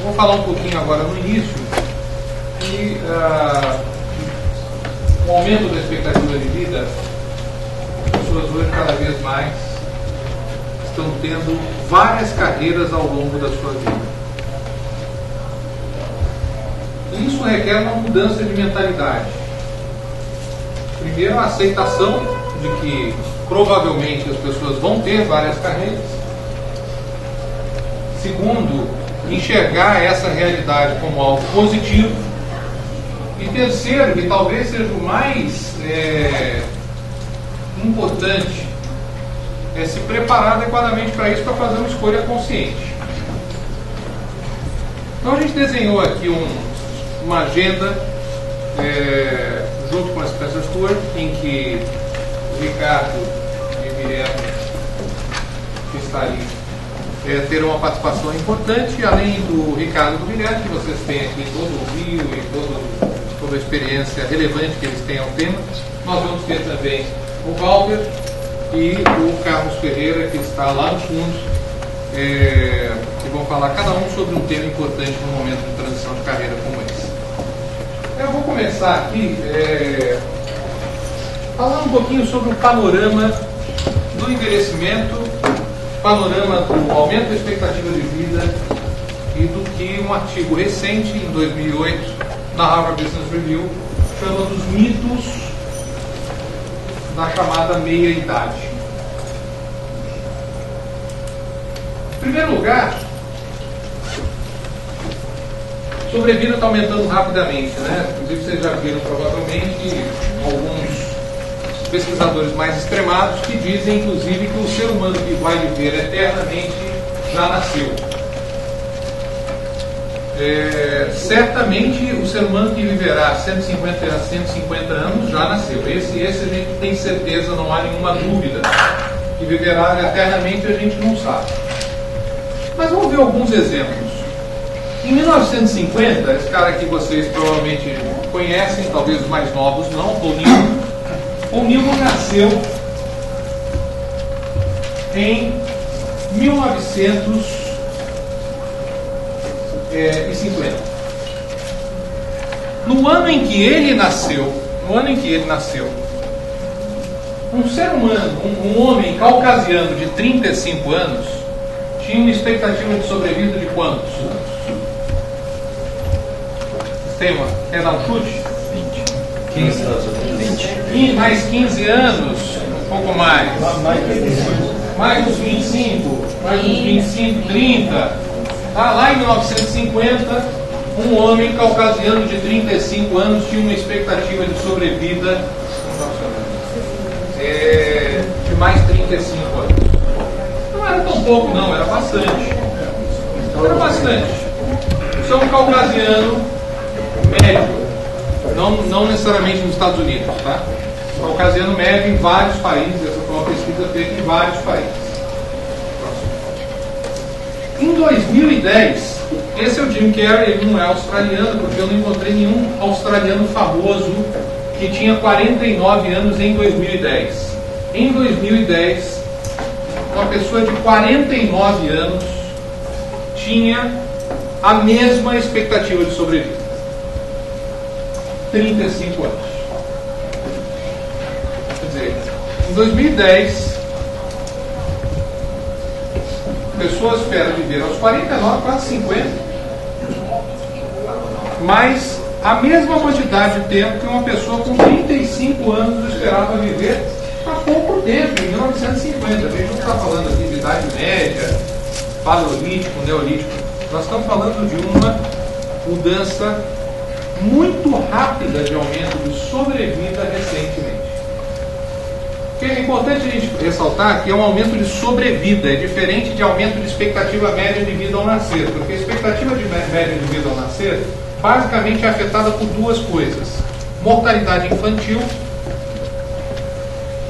Vou falar um pouquinho agora no início que o aumento da expectativa de vida, as pessoas hoje cada vez mais estão tendo várias carreiras ao longo da sua vida. E isso requer uma mudança de mentalidade. Primeiro, a aceitação de que provavelmente as pessoas vão ter várias carreiras. Segundo, enxergar essa realidade como algo positivo. E terceiro, e talvez seja o mais importante, é se preparar adequadamente para isso, para fazer uma escolha consciente. Então a gente desenhou aqui uma agenda junto com a Spencer Stuart, em que o Ricardo e o Guilherme, que está ali, terão uma participação importante, além do Ricardo e do Guilherme, que vocês têm aqui todo o Rio e toda a experiência relevante que eles têm ao tema. Nós vamos ter também o Walter e o Carlos Ferreira, que está lá no fundo, que vão falar cada um sobre um tema importante num momento de transição de carreira como esse. Eu vou começar aqui falando um pouquinho sobre o panorama do envelhecimento, panorama do aumento da expectativa de vida e do que um artigo recente, em 2008, na Harvard Business Review, chama dos mitos da chamada meia-idade. Em primeiro lugar, a sobrevida está aumentando rapidamente, né? Inclusive vocês já viram provavelmente alguns pesquisadores mais extremados que dizem, inclusive, que o ser humano que vai viver eternamente já nasceu. Certamente o ser humano que viverá 150 a 150 anos já nasceu. Esse a gente tem certeza, não há nenhuma dúvida. Que viverá eternamente a gente não sabe. Mas vamos ver alguns exemplos. Em 1950, esse cara que vocês provavelmente conhecem, talvez os mais novos não, Paul Newman. Paul Newman nasceu em 1950. No ano em que ele nasceu, um ser humano, um homem caucasiano de 35 anos, tinha uma expectativa de sobrevida de quantos anos? Quer dar um chute? 15 anos. 20. Mais 15 anos, um pouco mais. Mais uns 25, mais uns 25, 30. Lá em 1950, um homem caucasiano de 35 anos tinha uma expectativa de sobrevida de mais 35 anos. Não era tão pouco, não, era bastante. Isso é um caucasiano médio. Não necessariamente nos Estados Unidos, tá? Caucasiano médio em vários países. Essa foi uma pesquisa feita em vários países. Em 2010, esse é o Jim Carrey, ele não é australiano, porque eu não encontrei nenhum australiano famoso que tinha 49 anos em 2010. Em 2010, uma pessoa de 49 anos tinha a mesma expectativa de sobrevida. 35 anos. Quer dizer, em 2010, a pessoa espera viver aos 49, quase 50, mas a mesma quantidade de tempo que uma pessoa com 35 anos esperava viver há pouco tempo, em 1950. A gente não está falando aqui de idade média, paleolítico, neolítico. Nós estamos falando de uma mudança muito rápida de aumento de sobrevida recentemente. O que é importante a gente ressaltar que é um aumento de sobrevida, é diferente de aumento de expectativa média de vida ao nascer, porque a expectativa média de vida ao nascer basicamente é afetada por duas coisas: mortalidade infantil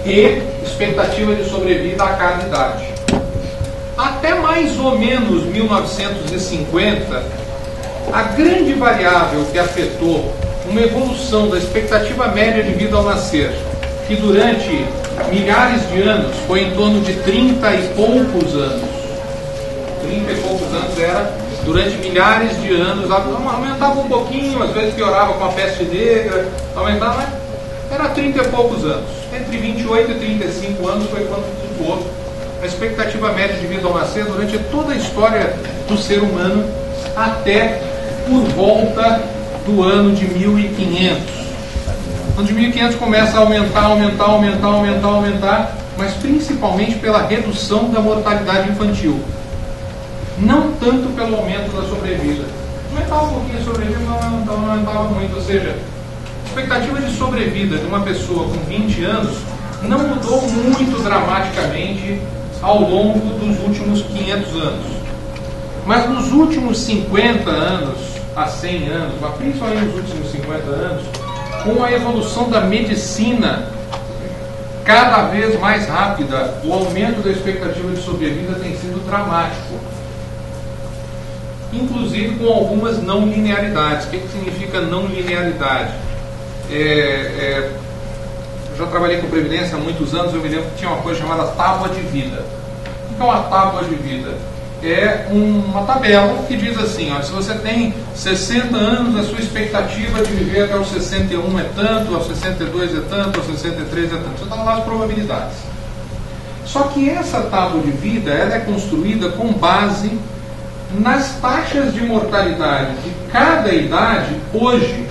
e expectativa de sobrevida a cada idade. Até mais ou menos 1950, a grande variável que afetou uma evolução da expectativa média de vida ao nascer, que durante milhares de anos foi em torno de 30 e poucos anos. 30 e poucos anos era durante milhares de anos, aumentava um pouquinho, às vezes piorava com a peste negra, aumentava, mas era 30 e poucos anos. Entre 28 e 35 anos foi quando flutuou a expectativa média de vida ao nascer durante toda a história do ser humano, até por volta do ano de 1500. No ano de 1500 começa a aumentar, mas principalmente pela redução da mortalidade infantil. Não tanto pelo aumento da sobrevida. Aumentava um pouquinho a sobrevida, mas não aumentava muito. Ou seja, a expectativa de sobrevida de uma pessoa com 20 anos não mudou muito dramaticamente ao longo dos últimos 500 anos. Mas nos últimos 50 anos a 100 anos, mas principalmente nos últimos 50 anos, com a evolução da medicina cada vez mais rápida, o aumento da expectativa de sobrevida tem sido dramático. Inclusive com algumas não linearidades. O que significa não linearidade? Eu já trabalhei com Previdência há muitos anos, eu me lembro que tinha uma coisa chamada tábua de vida. O que é uma tábua de vida? É uma tabela que diz assim, ó, se você tem 60 anos, a sua expectativa de viver até os 61 é tanto, aos 62 é tanto, aos 63 é tanto. Você está lá as probabilidades. Só que essa tábua de vida ela é construída com base nas taxas de mortalidade de cada idade hoje.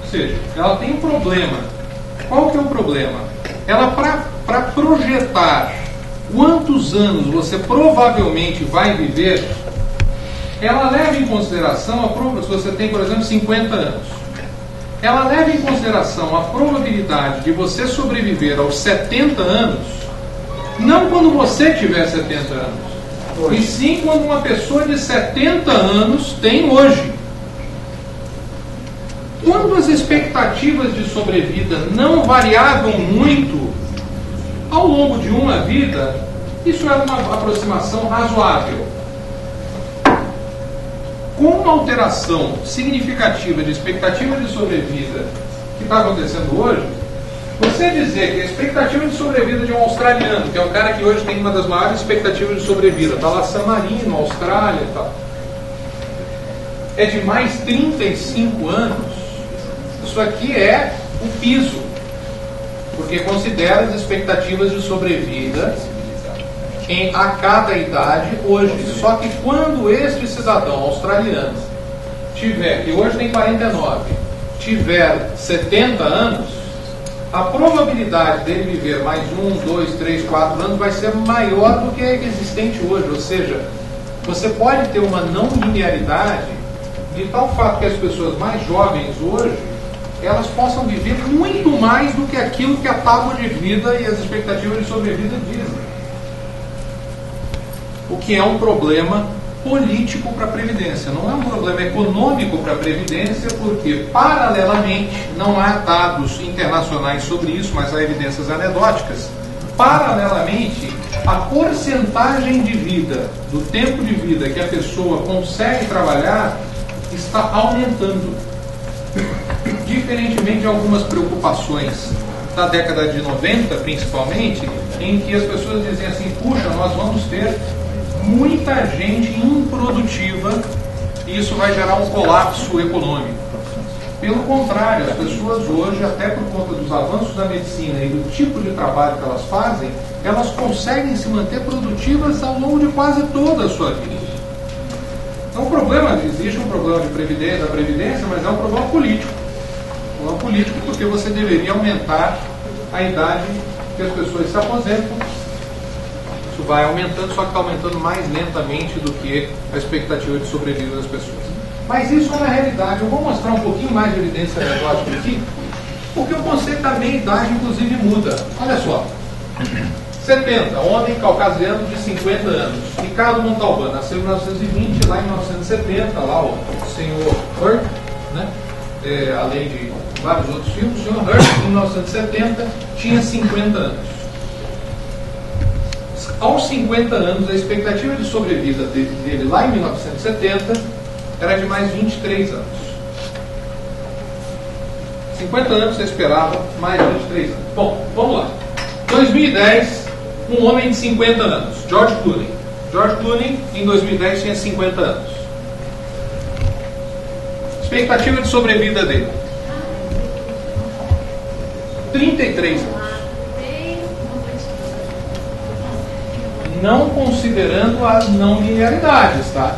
Ou seja, ela tem um problema. Qual que é o problema? Ela, para projetar quantos anos você provavelmente vai viver, ela leva em consideração, se você tem, por exemplo, 50 anos, ela leva em consideração a probabilidade de você sobreviver aos 70 anos, não quando você tiver 70 anos, e sim quando uma pessoa de 70 anos tem hoje. Quando as expectativas de sobrevida não variavam muito ao longo de uma vida, isso era uma aproximação razoável. Com uma alteração significativa de expectativa de sobrevida que está acontecendo hoje, você dizer que a expectativa de sobrevida de um australiano, que é um cara que hoje tem uma das maiores expectativas de sobrevida, está lá San Marino, Austrália e tal, é de mais 35 anos, isso aqui é o piso, porque considera as expectativas de sobrevida a cada idade hoje. Só que quando este cidadão australiano tiver, que hoje tem 49, tiver 70 anos, a probabilidade dele viver mais 1, 2, 3, 4 anos vai ser maior do que a existente hoje. Ou seja, você pode ter uma não linearidade de tal fato que as pessoas mais jovens hoje elas possam viver muito mais do que aquilo que a tábua de vida e as expectativas de sobrevida dizem. O que é um problema político para a Previdência. Não é um problema econômico para a Previdência, porque, paralelamente, não há dados internacionais sobre isso, mas há evidências anedóticas. Paralelamente, a porcentagem de vida, do tempo de vida que a pessoa consegue trabalhar, está aumentando. Diferentemente de algumas preocupações da década de 90, principalmente, em que as pessoas dizem assim, puxa, nós vamos ter muita gente improdutiva e isso vai gerar um colapso econômico. Pelo contrário, as pessoas hoje, até por conta dos avanços da medicina e do tipo de trabalho que elas fazem, elas conseguem se manter produtivas ao longo de quase toda a sua vida. Então, existe um problema de previdência, da Previdência, mas é um problema político. Um problema político porque você deveria aumentar a idade que as pessoas se aposentam. Isso vai aumentando, só que está aumentando mais lentamente do que a expectativa de sobrevida das pessoas. Mas isso não é realidade. Eu vou mostrar um pouquinho mais de evidência anedótica aqui, porque o conceito da meia-idade, inclusive, muda. Olha só. 70, homem caucasiano de 50 anos. Ricardo Montalbán, nasceu em 1920, lá em 1970, lá o senhor Hurt, né? Além de vários outros filmes, o senhor Hurt, em 1970, tinha 50 anos. Aos 50 anos, a expectativa de sobrevida dele lá em 1970 era de mais 23 anos. 50 anos você esperava mais 23 anos. Bom, vamos lá. 2010, um homem de 50 anos, George Clooney. George Clooney, em 2010, tinha 50 anos. Expectativa de sobrevida dele: 33 anos. Não considerando as não linearidades, tá?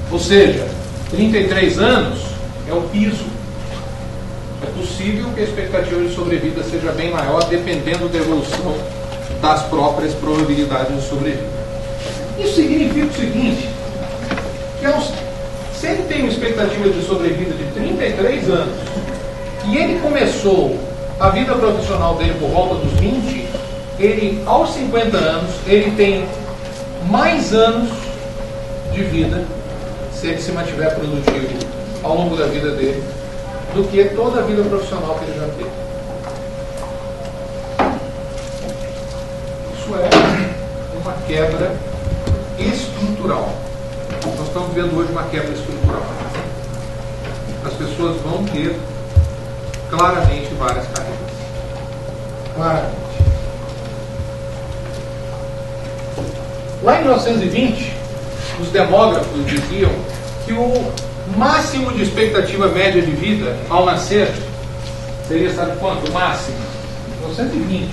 Ou seja, 33 anos é o piso. É possível que a expectativa de sobrevida seja bem maior, dependendo da evolução das próprias probabilidades de sobrevida. Isso significa o seguinte, que se ele tem uma expectativa de sobrevida de 33 anos, e ele começou a vida profissional dele por volta dos 20, ele, aos 50 anos, ele tem mais anos de vida, se ele se mantiver produtivo ao longo da vida dele, do que toda a vida profissional que ele já teve. Isso é uma quebra estrutural. Nós estamos vendo hoje uma quebra estrutural. As pessoas vão ter claramente várias carreiras. Claramente. Lá em 1920, os demógrafos diziam que o máximo de expectativa média de vida ao nascer seria, sabe quanto? O máximo? 1920.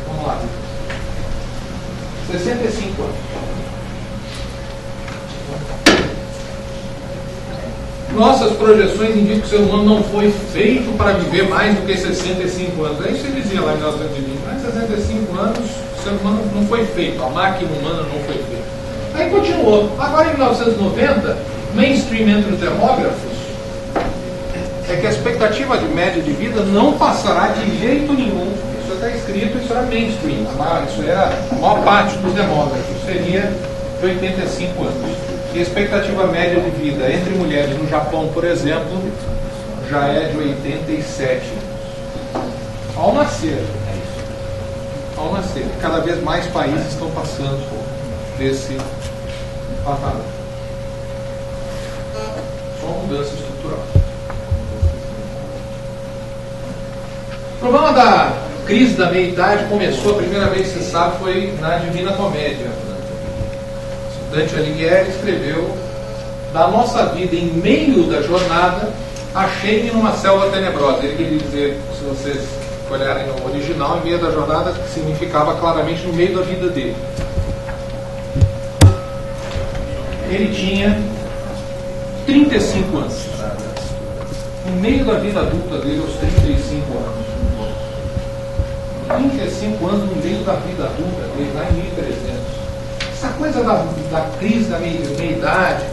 Vamos lá. 65 anos. Nossas projeções indicam que o ser humano não foi feito para viver mais do que 65 anos. É isso que ele dizia lá em 1920. Mas 65 anos, o ser humano não foi feito, a máquina humana não foi feita. Aí continuou. Agora, em 1990, mainstream entre os demógrafos é que a expectativa de média de vida não passará de jeito nenhum. Isso está escrito, isso era mainstream. Isso era a maior parte dos demógrafos. Seria de 85 anos. E a expectativa média de vida entre mulheres no Japão, por exemplo, já é de 87 anos. Ao nascer. Ao nascer. Cada vez mais países estão passando desse patamar. Só uma mudança estrutural. O problema da crise da meia-idade começou, a primeira vez que se sabe, foi na Divina Comédia. Dante Alighieri escreveu: da nossa vida em meio da jornada, achei-me numa selva tenebrosa. Ele queria dizer, se vocês olharem no original, em meio da jornada significava claramente no meio da vida dele. Ele tinha 35 anos. No meio da vida adulta dele, aos 35 anos. 35 anos no meio da vida adulta dele, lá em 1300. Essa coisa da crise da meia-idade,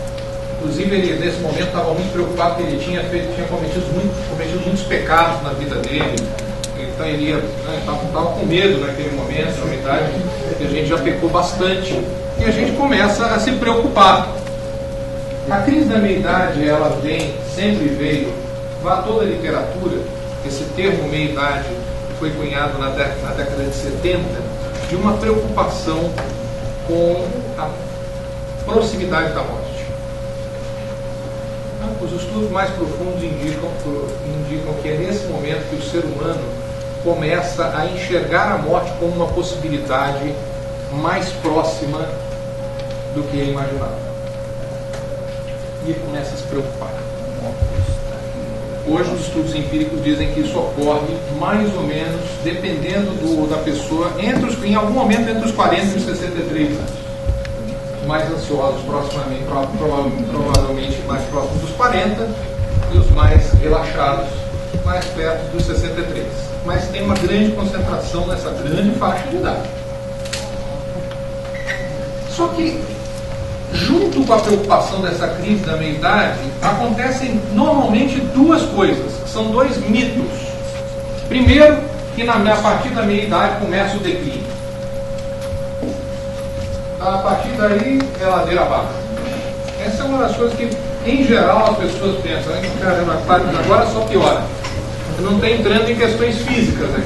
inclusive ele nesse momento estava muito preocupado porque ele tinha cometido muitos pecados na vida dele, então ele estava com medo naquele momento, na meia-idade, que a gente já pecou bastante, e a gente começa a se preocupar. A crise da meia-idade, ela sempre veio, vá toda a literatura, esse termo meia-idade foi cunhado na década de 70, de uma preocupação com a proximidade da morte. Os estudos mais profundos indicam que é nesse momento que o ser humano começa a enxergar a morte como uma possibilidade mais próxima do que ele imaginava. E ele começa a se preocupar. Hoje os estudos empíricos dizem que isso ocorre mais ou menos, dependendo da pessoa, em algum momento entre os 40 e os 63 anos. Os mais ansiosos provavelmente mais próximos dos 40, e os mais relaxados mais perto dos 63. Mas tem uma grande concentração nessa grande faixa de idade. Só que, junto com a preocupação dessa crise da meia-idade, acontecem normalmente duas coisas, que são dois mitos. Primeiro, que a partir da meia-idade começa o declínio. A partir daí é ladeira abaixo. Essa é uma das coisas que, em geral, as pessoas pensam, agora só piora. Você não está entrando em questões físicas aqui.